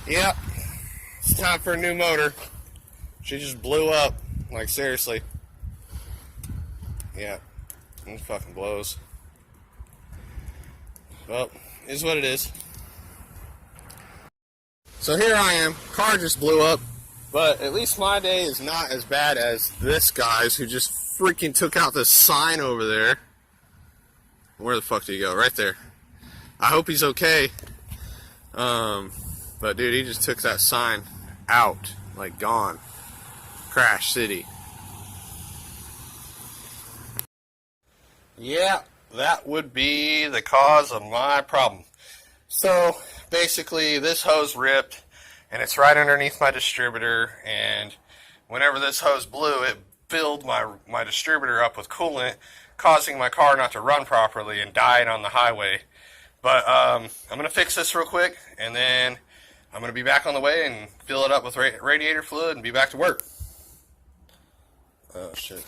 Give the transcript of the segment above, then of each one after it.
Yep, it's time for a new motor. She just blew up. Like, seriously. Yeah, it fucking blows. Well, is what it is. So here I am. Car just blew up. But at least my day is not as bad as this guy's who just freaking took out this sign over there. Where the fuck did he go? Right there. I hope he's okay. But dude, he just took that sign out. Like, gone. Crash City. Yeah, that would be the cause of my problem. So, basically, this hose ripped, and it's right underneath my distributor, and whenever this hose blew, it filled my distributor up with coolant, causing my car not to run properly and died on the highway. But I'm going to fix this real quick, and then I'm going to be back on the way and fill it up with radiator fluid and be back to work. Oh, shit.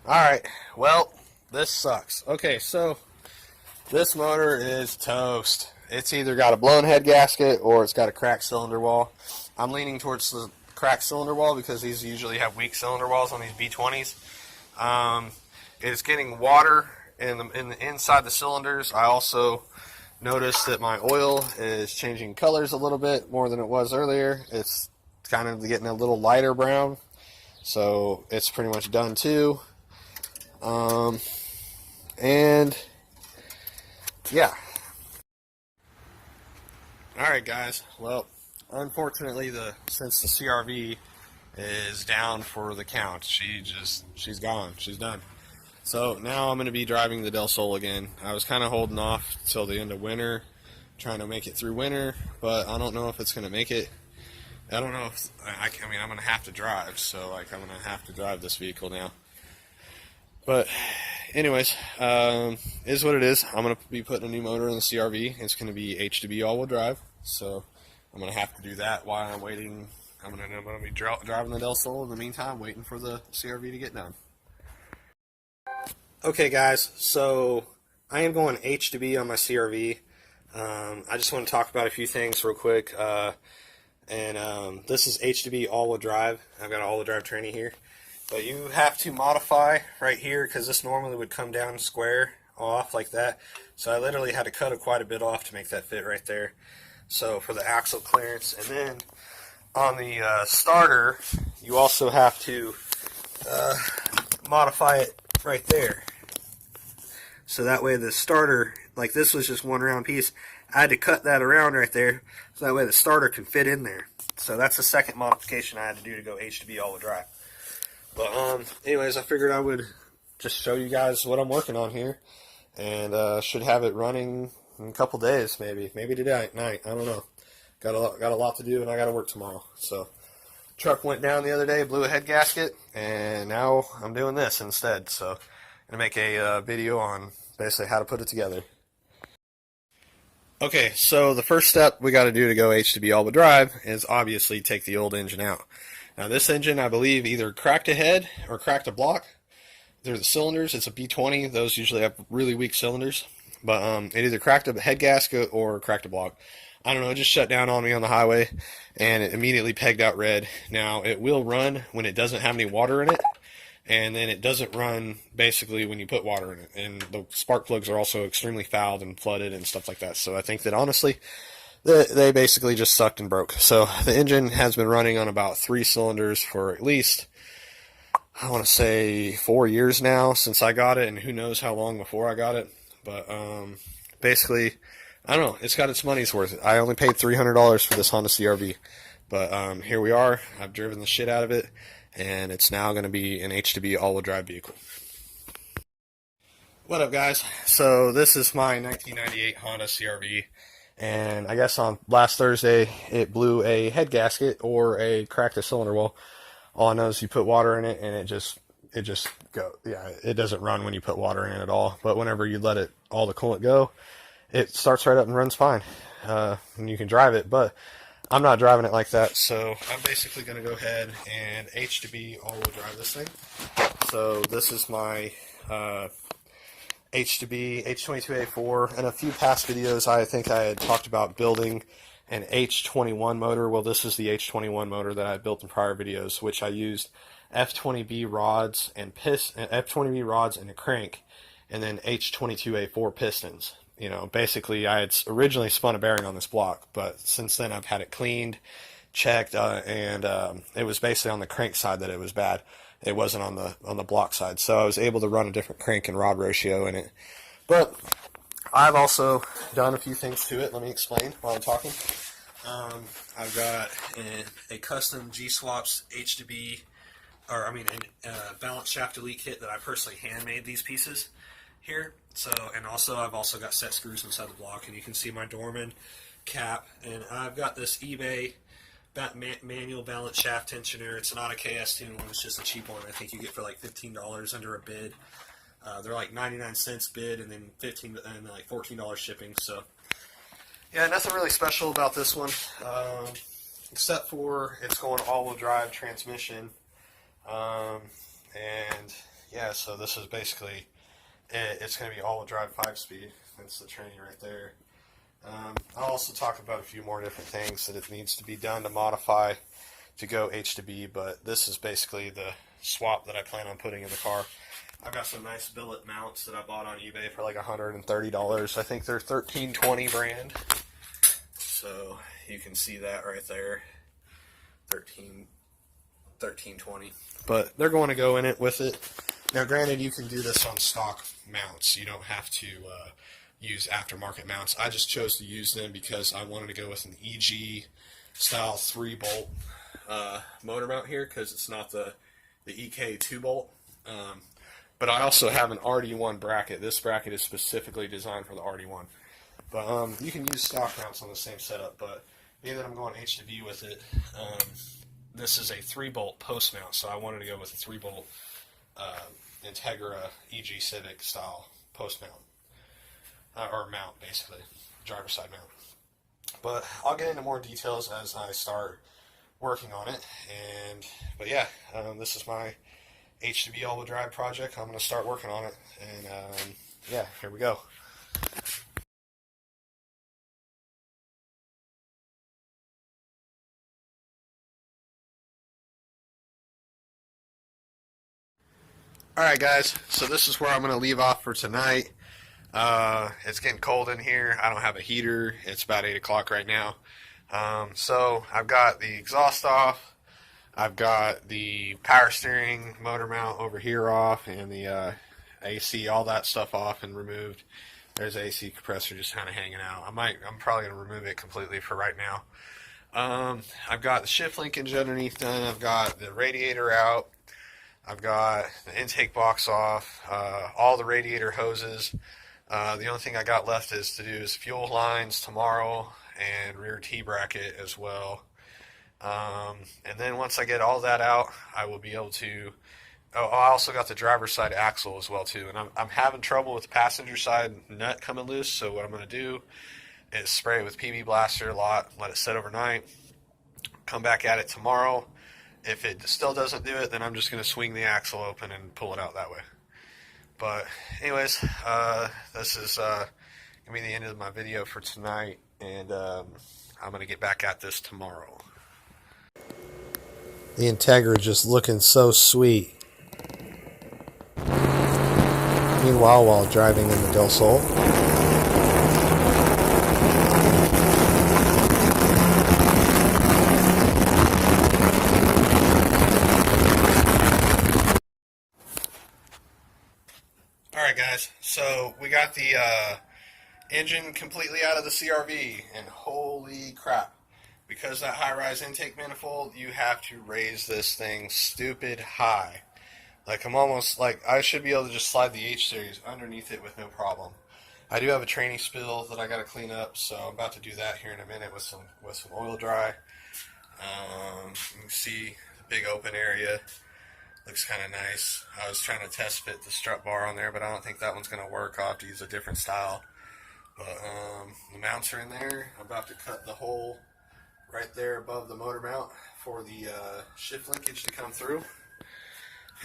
Alright, well, this sucks. Okay, so this motor is toast. It's either got a blown head gasket or it's got a cracked cylinder wall. I'm leaning towards the cracked cylinder wall because these usually have weak cylinder walls on these B20s. It's getting water in the inside the cylinders. I also noticed that my oil is changing colors a little bit more than it was earlier. It's kind of getting a little lighter brown, so it's pretty much done too. And yeah. Alright guys, well, unfortunately since the CRV is down for the count, she's gone, she's done. So now I'm going to be driving the Del Sol again. I was kind of holding off till the end of winter, trying to make it through winter, but I don't know if it's going to make it. I don't know if, I mean, I'm going to have to drive, so like I'm going to have to drive this vehicle now. But anyways, is what it is. I'm going to be putting a new motor in the CRV. It's going to be H2b all-wheel drive, so I'm going to have to do that while I'm waiting. I'm going to be driving the Del Sol in the meantime, waiting for the CRV to get done. Okay guys, so I am going H2b on my CRV. I just want to talk about a few things real quick. This is H2b all-wheel drive. I've got an all-wheel drive tranny here. But you have to modify right here because this normally would come down square off like that. So I literally had to cut quite a bit off to make that fit right there. So for the axle clearance, and then on the starter, you also have to modify it right there. So that way the starter, like this was just one round piece, I had to cut that around right there so that way the starter can fit in there. So that's the second modification I had to do to go H2b all-wheel drive. But anyways, I figured I would just show you guys what I'm working on here, and should have it running in a couple days, maybe today night. I don't know. Got a lot to do, and I got to work tomorrow. So truck went down the other day, blew a head gasket, and now I'm doing this instead. So I'm gonna make a video on basically how to put it together. Okay, so the first step we got to do to go H2b all-wheel drive is obviously take the old engine out. Now this engine, I believe, either cracked a head or cracked a block. They're the cylinders. It's a B20. Those usually have really weak cylinders. But it either cracked a head gasket or cracked a block. I don't know, it just shut down on me on the highway, and it immediately pegged out red. Now, it will run when it doesn't have any water in it, and then it doesn't run basically when you put water in it. And the spark plugs are also extremely fouled and flooded and stuff like that. So I think that honestly, they basically just sucked and broke. So the engine has been running on about 3 cylinders for at least, I want to say 4 years now since I got it, and who knows how long before I got it. But basically, I don't know, it's got its money's worth. I only paid $300 for this Honda CRV. But here we are. I've driven the shit out of it, and it's now going to be an H2b all-wheel drive vehicle. What up guys? So this is my 1998 Honda CRV. And I guess on last Thursday, it blew a head gasket or cracked a cylinder wall. All I know is you put water in it, and it just it doesn't run when you put water in it at all. But whenever you let all the coolant go, it starts right up and runs fine. And you can drive it, but I'm not driving it like that. So I'm basically going to go ahead and H2b all-wheel drive this thing. So this is my H2b, H22A4, and a few past videos I think I had talked about building an H21 motor. Well, this is the H21 motor that I built in prior videos, which I used F20B rods and F20B rods and a crank, and then H22A4 pistons. You know, basically I had originally spun a bearing on this block, but since then I've had it cleaned, checked, and it was basically on the crank side that it was bad. It wasn't on the block side, so I was able to run a different crank and rod ratio in it. But I've also done a few things to it. Let me explain while I'm talking. I've got a custom G-Swaps H2b, balance shaft delete kit that I personally handmade these pieces here. So, and also I've also got set screws inside the block, and you can see my Dorman cap, and I've got this eBay manual balance shaft tensioner. It's not a KS-tune one, it's just a cheap one. I think you get for like $15 under a bid. They're like 99 cents bid, and then like $14 shipping. So yeah, nothing really special about this one, except for it's going all-wheel drive transmission. And yeah, so this is basically it. It's going to be all-wheel drive 5-speed. That's the tranny right there. I'll also talk about a few more different things that it needs to be done to modify to go H2b, but this is basically the swap that I plan on putting in the car. I've got some nice billet mounts that I bought on eBay for like $130. I think they're 1320 brand. So you can see that right there, 1320. But they're going to go in it with it. Now, granted, you can do this on stock mounts. You don't have to use aftermarket mounts. I just chose to use them because I wanted to go with an EG style 3-bolt motor mount here, because it's not the EK 2-bolt. But I also have an RD1 bracket. This bracket is specifically designed for the RD1. But you can use stock mounts on the same setup, but being that I'm going H2b with it, this is a 3-bolt post mount, so I wanted to go with a 3-bolt Integra EG Civic style post mount. Or mount, basically, driver's side mount. But I'll get into more details as I start working on it. But yeah, this is my H2b all-wheel drive project. I'm going to start working on it, and yeah, here we go. Alright guys, so this is where I'm going to leave off for tonight. It's getting cold in here. I don't have a heater. It's about 8 o'clock right now. So I've got the exhaust off. I've got the power steering motor mount over here off, and the AC, all that stuff off and removed. There's the AC compressor just kind of hanging out. I'm probably going to remove it completely for right now. I've got the shift linkage underneath done. I've got the radiator out. I've got the intake box off. All the radiator hoses. The only thing I got left is to do is fuel lines tomorrow and rear T-bracket as well. And then once I get all that out, I will be able to... Oh, I also got the driver's side axle as well too. And I'm having trouble with the passenger side nut coming loose, so what I'm going to do is spray it with PB Blaster a lot, let it set overnight, come back at it tomorrow. If it still doesn't do it, then I'm just going to swing the axle open and pull it out that way. But anyways, this is going to be the end of my video for tonight, and I'm going to get back at this tomorrow. The Integra just looking so sweet. Meanwhile, while driving in the Del Sol. Alright guys, so we got the engine completely out of the CRV, and holy crap, because that high-rise intake manifold, you have to raise this thing stupid high. Like, I should be able to just slide the H-Series underneath it with no problem. I do have a tranny spill that I got to clean up, so I'm about to do that here in a minute with some oil dry. You can see the big open area. Looks kind of nice. I was trying to test fit the strut bar on there, but I don't think that one's going to work. I'll have to use a different style. But the mounts are in there. I'm about to cut the hole right there above the motor mount for the shift linkage to come through.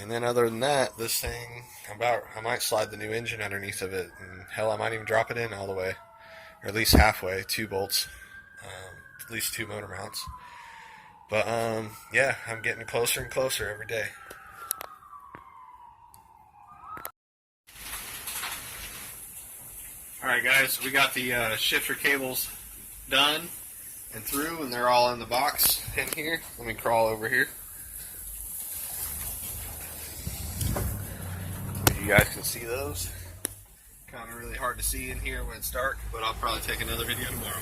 And then other than that, this thing, I might slide the new engine underneath of it, and hell, I might even drop it in all the way, or at least halfway, 2 bolts, at least 2 motor mounts. But yeah, I'm getting closer and closer every day. Alright guys, we got the shifter cables done and through, and they're all in the box in here. Let me crawl over here. You guys can see those. Kind of really hard to see in here when it's dark, but I'll probably take another video tomorrow.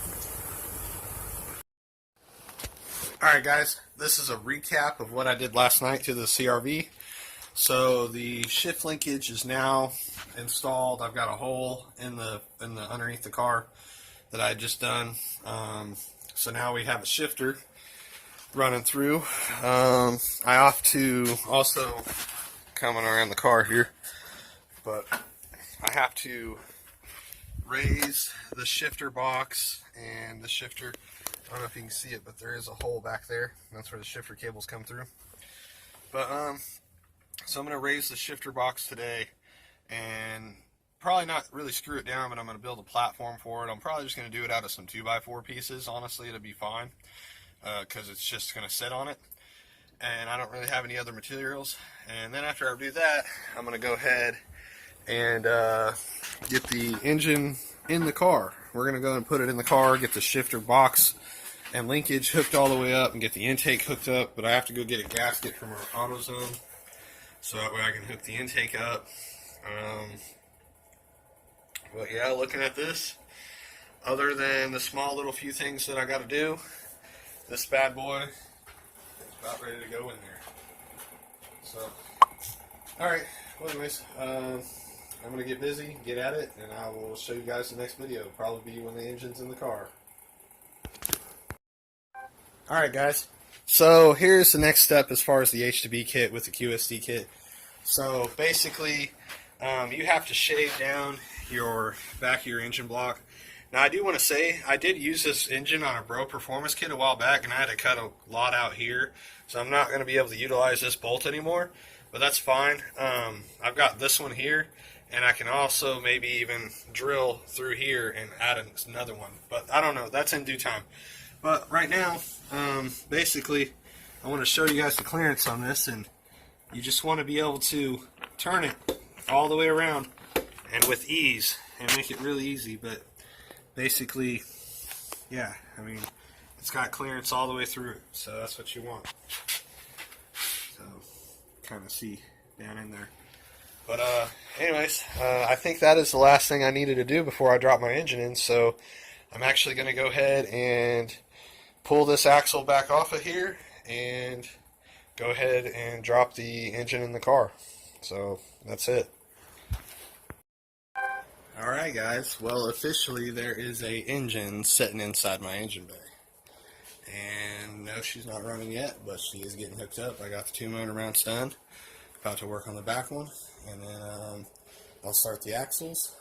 Alright guys, this is a recap of what I did last night to the CRV. So the shift linkage is now installed. I've got a hole in the underneath the car that I had just done. So now we have a shifter running through. I have to also, coming around the car here, but I have to raise the shifter box and the shifter. I don't know if you can see it, but there is a hole back there. That's where the shifter cables come through. But so I'm going to raise the shifter box today, and probably not really screw it down, but I'm going to build a platform for it. I'm probably just going to do it out of some 2x4 pieces. Honestly, it'll be fine because it's just going to sit on it, and I don't really have any other materials. And then after I do that, I'm going to go ahead and get the engine in the car. We're going to go and put it in the car, get the shifter box and linkage hooked all the way up, and get the intake hooked up. But I have to go get a gasket from our AutoZone, so that way I can hook the intake up. But yeah, looking at this, other than the small little few things that I got to do, this bad boy is about ready to go in there. So, alright, well anyways, I'm going to get busy, get at it, and I will show you guys the next video. It'll probably be when the engine's in the car. Alright guys, so here's the next step as far as the H2b kit with the QSD kit. So basically, you have to shave down your back of your engine block. Now I do want to say, I did use this engine on a Bro Performance kit a while back, and I had to cut a lot out here, so I'm not going to be able to utilize this bolt anymore, but that's fine. I've got this one here, and I can also maybe even drill through here and add another one, but I don't know, that's in due time. But right now, basically, I want to show you guys the clearance on this, and you just want to be able to turn it all the way around and with ease, and make it really easy. But basically, yeah, I mean, it's got clearance all the way through it, so that's what you want. So, kind of see down in there. But anyways, I think that is the last thing I needed to do before I drop my engine in, so I'm actually going to go ahead and pull this axle back off of here and go ahead and drop the engine in the car. So that's it. Alright guys, well officially there is a engine sitting inside my engine bay. And no, she's not running yet, but she is getting hooked up. I got the 2 motor mounts done. About to work on the back one, and then I'll start the axles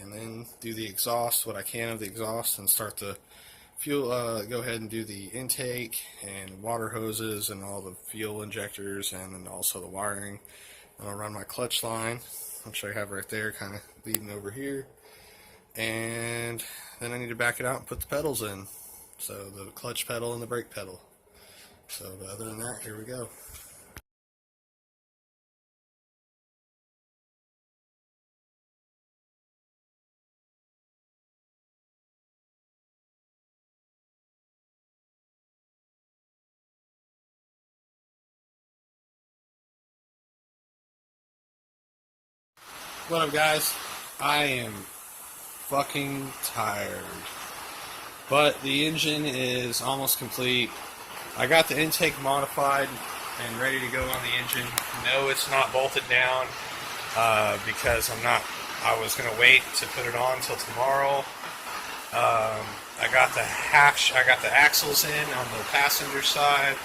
and then do the exhaust, what I can of the exhaust, and start the fuel, go ahead and do the intake and water hoses and all the fuel injectors, and then also the wiring. I'll run my clutch line, which I have right there, kind of leading over here, and then I need to back it out and put the pedals in, so the clutch pedal and the brake pedal. So but other than that, here we go. What up guys? I am fucking tired, but the engine is almost complete. I got the intake modified and ready to go on the engine. No, it's not bolted down because I was going to wait to put it on until tomorrow. I got the axles in on the passenger side.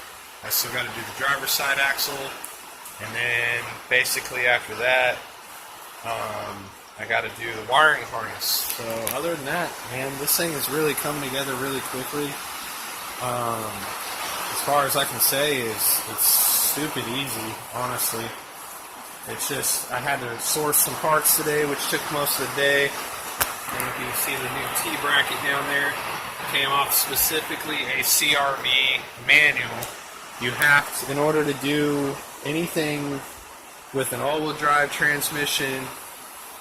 I still got to do the driver's side axle, and then basically after that I got to do the wiring harness. So other than that, man, this thing is really coming together really quickly. As far as I can say is it's stupid easy, honestly. It's just, I had to source some parts today, which took most of the day. And you can see the new T-bracket down there. Came off specifically a CRV manual. You have to, in order to do anything with an all-wheel drive transmission,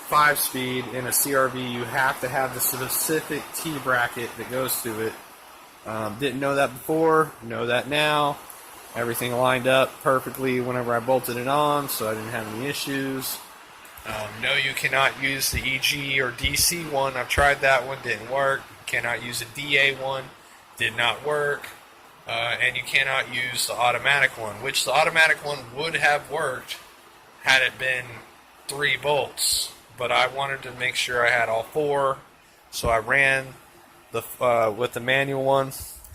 5-speed in a CRV, you have to have the specific T-bracket that goes to it. Didn't know that before, know that now. Everything lined up perfectly whenever I bolted it on, so I didn't have any issues. No, you cannot use the EG or DC one. I've tried that one, didn't work. Cannot use a DA one, did not work. And you cannot use the automatic one, which the automatic one would have worked had it been 3 bolts. But I wanted to make sure I had all 4, so I ran with the manual one.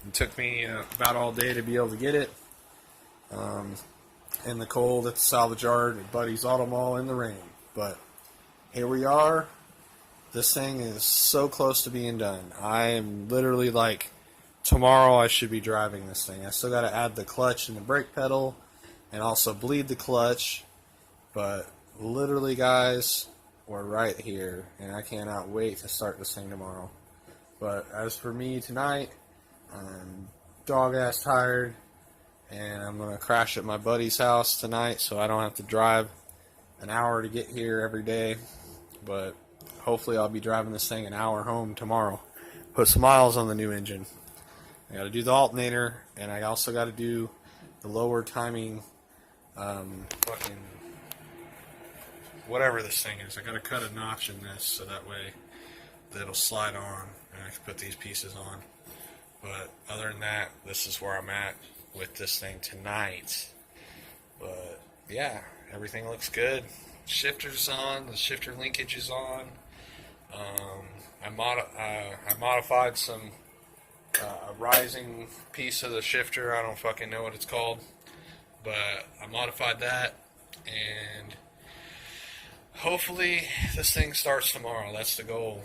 It took me about all day to be able to get it. In the cold at the salvage yard at Buddy's Auto Mall in the rain. But here we are. This thing is so close to being done. I am literally like, tomorrow I should be driving this thing. I still got to add the clutch and the brake pedal and also bleed the clutch. But literally, guys, we're right here. And I cannot wait to start this thing tomorrow. But as for me tonight, I'm dog-ass tired. And I'm going to crash at my buddy's house tonight so I don't have to drive an hour to get here every day. But hopefully I'll be driving this thing an hour home tomorrow. Put some miles on the new engine. I got to do the alternator, and I also got to do the lower timing, fucking whatever this thing is. I got to cut a notch in this so that way it'll slide on and I can put these pieces on. But other than that, this is where I'm at with this thing tonight. But yeah, everything looks good. Shifter's on, the shifter linkage is on. I modified some a rising piece of the shifter. I don't fucking know what it's called, but I modified that, and hopefully this thing starts tomorrow. That's the goal.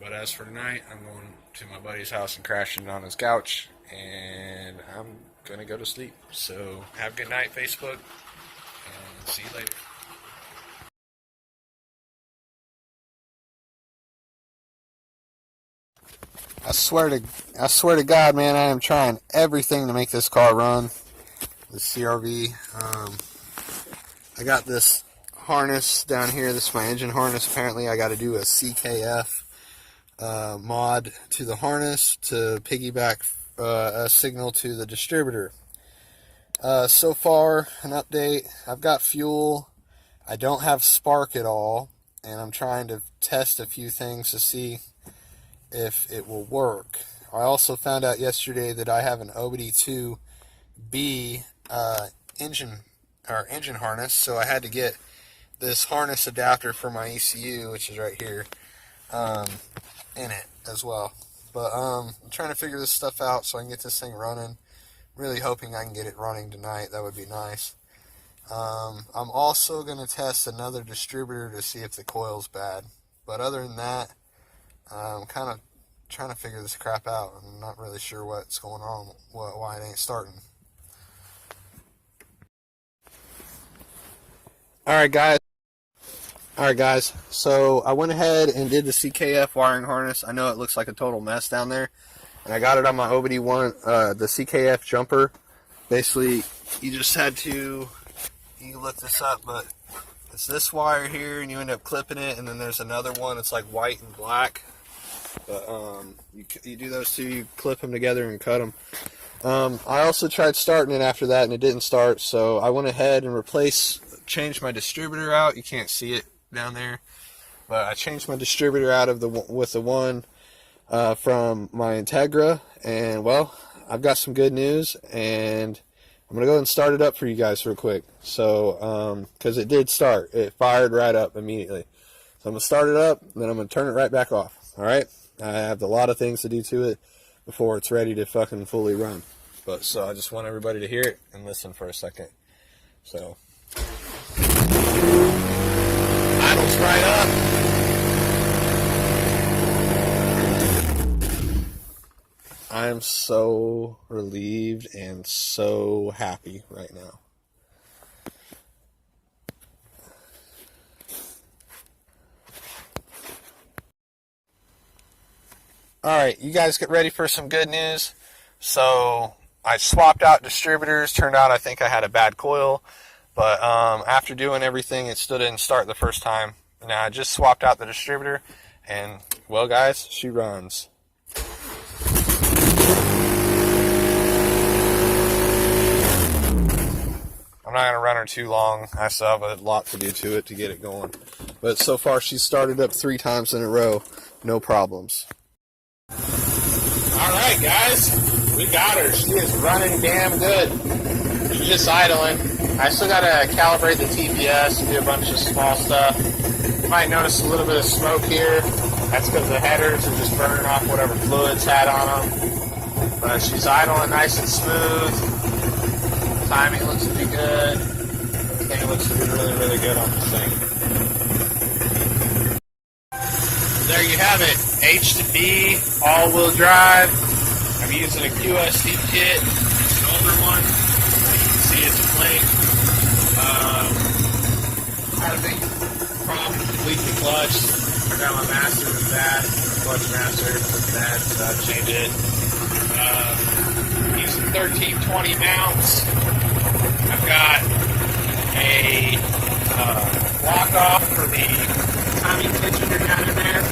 But as for tonight, I'm going to my buddy's house and crashing on his couch, and I'm going to go to sleep. So have a good night, Facebook, and see you later. I swear to God, man, I am trying everything to make this car run. The CRV. I got this harness down here. This is my engine harness. Apparently, I got to do a CKF mod to the harness to piggyback a signal to the distributor. So far, an update. I've got fuel. I don't have spark at all, and I'm trying to test a few things to see if it will work. I also found out yesterday that I have an H2b engine harness, so I had to get this harness adapter for my ECU, which is right here, in it as well. But I'm trying to figure this stuff out so I can get this thing running. Really hoping I can get it running tonight. That would be nice. I'm also going to test another distributor to see if the coil's bad. But other than that, I'm kind of trying to figure this crap out. I'm not really sure what's going on, why it ain't starting. Alright guys, so I went ahead and did the CKF wiring harness. I know it looks like a total mess down there, and I got it on my OBD1, the CKF jumper. Basically, you just had to, you can look this up, but it's this wire here, and you end up clipping it, and then there's another one, it's like white and black. But you do those two, you clip them together and cut them. I also tried starting it after that, and it didn't start, so I went ahead and changed my distributor out. You can't see it down there, but I changed my distributor out of with the one from my Integra, and well, I've got some good news, and I'm gonna go ahead and start it up for you guys real quick. So because it did start, it fired right up immediately. So I'm gonna start it up, then I'm gonna turn it right back off. All right, I have a lot of things to do to it before it's ready to fucking fully run. But so I just want everybody to hear it and listen for a second. So idles right up. I am so relieved and so happy right now. Alright, you guys get ready for some good news. So, I swapped out distributors. Turned out I think I had a bad coil. But after doing everything, it still didn't start the first time. Now, I just swapped out the distributor. And, well guys, she runs. I'm not going to run her too long. I still have a lot to do to it to get it going. But so far, she's started up 3 times in a row. No problems. Alright guys, we got her. She is running damn good. She's just idling. I still gotta calibrate the TPS and do a bunch of small stuff. You might notice a little bit of smoke here. That's because the headers are just burning off whatever fluids had on them. But she's idling nice and smooth. Timing looks to be good. Everything looks to be really, really good on this thing. There you have it, H2b all-wheel drive. I'm using a QST kit. It's an older one. You can see it's a flake. I don't think problem completely clutched. I got my master with that. Clutch master with that, so I'll change it. I'm using 1320 mounts. I've got a block off for the timing tensioner down in there.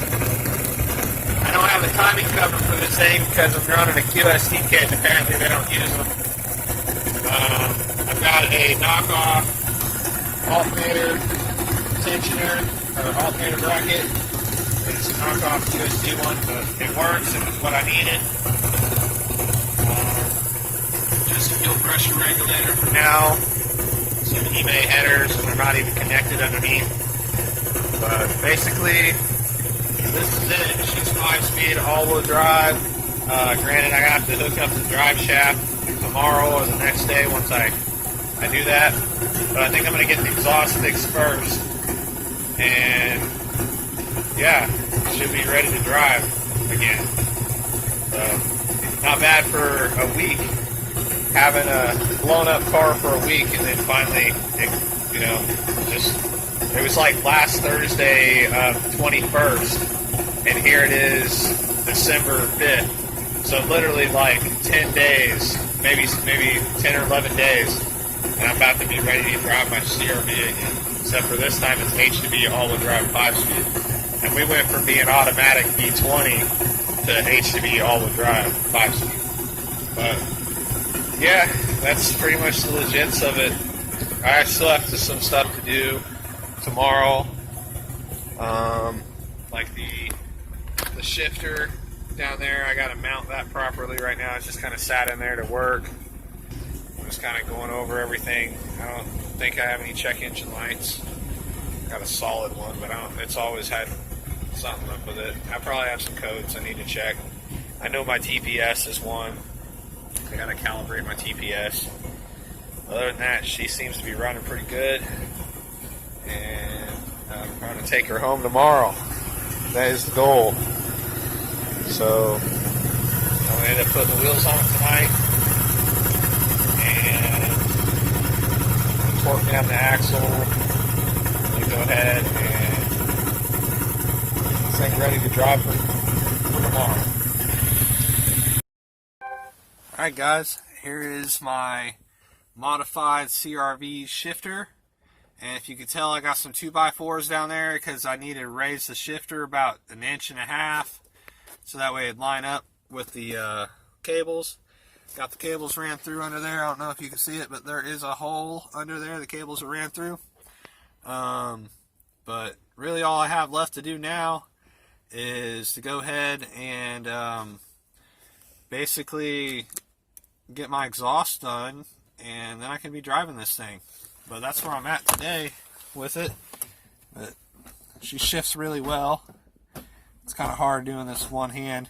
I don't have a timing cover for this thing because I'm running a QST kit and apparently they don't use them. I've got a knockoff alternator tensioner, or alternator bracket. It's a knockoff QST one, but it works and it's what I needed. Just a fuel pressure regulator for now. Some eBay headers, and they're not even connected underneath. But basically, this is it. She's 5-speed all-wheel drive. Granted, I have to hook up the drive shaft tomorrow or the next day once I do that. But I think I'm going to get the exhaust fixed first. And, yeah, should be ready to drive again. So, not bad for a week. Having a blown-up car for a week and then finally, it was like last Thursday, 21st, and here it is, December 5th. So literally like 10 days, maybe 10 or 11 days, and I'm about to be ready to drive my CRV again. Except for this time it's H2b all-wheel drive 5-speed. And we went from being automatic V20 to H2b all-wheel drive 5-speed. But yeah, that's pretty much the legits of it. I still have some stuff to do tomorrow, like the shifter down there. I got to mount that properly right now. It's just kind of sat in there to work. I'm just kind of going over everything. I don't think I have any check engine lights. Got a solid one, but it's always had something up with it. I probably have some codes I need to check. I know my TPS is one. I got to calibrate my TPS. Other than that, she seems to be running pretty good. And I'm going to take her home tomorrow. That is the goal. So I'm going to end up putting the wheels on it tonight and torque down the axle. Let me go ahead and get this thing ready to drive for tomorrow. Alright guys, here is my modified CRV shifter. And if you can tell, I got some 2x4s down there because I need to raise the shifter about 1.5 inches so that way it'd line up with the cables. Got the cables ran through under there. I don't know if you can see it, but there is a hole under there the cables are ran through. But really all I have left to do now is to go ahead and basically get my exhaust done, and then I can be driving this thing. But that's where I'm at today with it. But she shifts really well. It's kind of hard doing this one hand,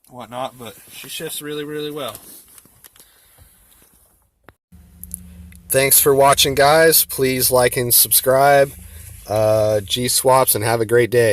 whatnot, but she shifts really, really well. Thanks for watching, guys. Please like and subscribe. G-Swaps, and have a great day.